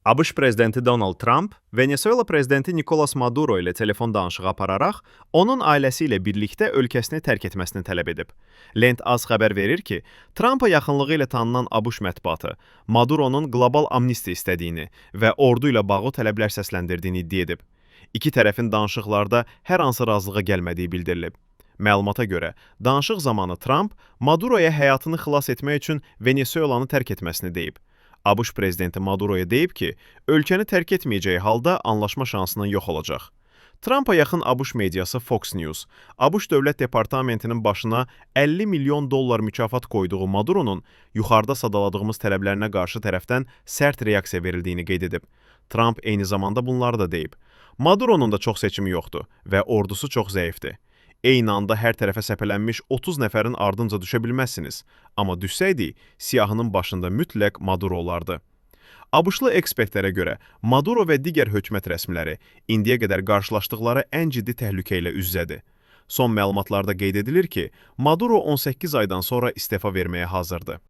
ABŞ prezidenti Donald Trump Venesuela prezidenti Nikolas Maduro ilə telefon danışığı apararaq, onun ailəsi ilə birlikdə ölkəsini tərk etməsini tələb edib. Lent az xəbər verir ki, Trumpa yaxınlığı ilə tanınan ABŞ mətbuatı Maduronun qlobal amnistiya istədiyini və ordu ilə bağlı tələblər səsləndirdiyini iddia edib. İki tərəfin danışıqlarda hər hansı razılığa gəlmədiyi bildirilib. Məlumata görə, danışıq zamanı Trump Maduroya həyatını xilas etmək üçün Venesuelanı tərk etməsini deyib. ABŞ prezidenti Maduroya deyib ki, ölkəni tərk etməyəcəyi halda anlaşma şansının yox olacaq. Trumpa yaxın ABŞ mediası Fox News, ABŞ Dövlət Departamentinin başına 50 milyon dollar mükafat qoyduğu Maduronun yuxarıda sadaladığımız tələblərinə qarşı tərəfdən sərt reaksiya verildiyini qeyd edib. Trump eyni zamanda bunları da deyib. Maduronun da çox seçimi yoxdur və ordusu çox zəifdir. Eyni anda hər tərəfə səpələnmiş 30 nəfərin ardınca düşə bilməzsiniz, amma düşsəydik, siyahının başında mütləq Maduro olardı. ABŞ-lı ekspertlərə görə Maduro və digər hökumət rəsmiləri indiyə qədər qarşılaşdıqları ən ciddi təhlükə ilə üz-üzədir. Son məlumatlarda qeyd edilir ki, Maduro 18 aydan sonra istefa verməyə hazırdır.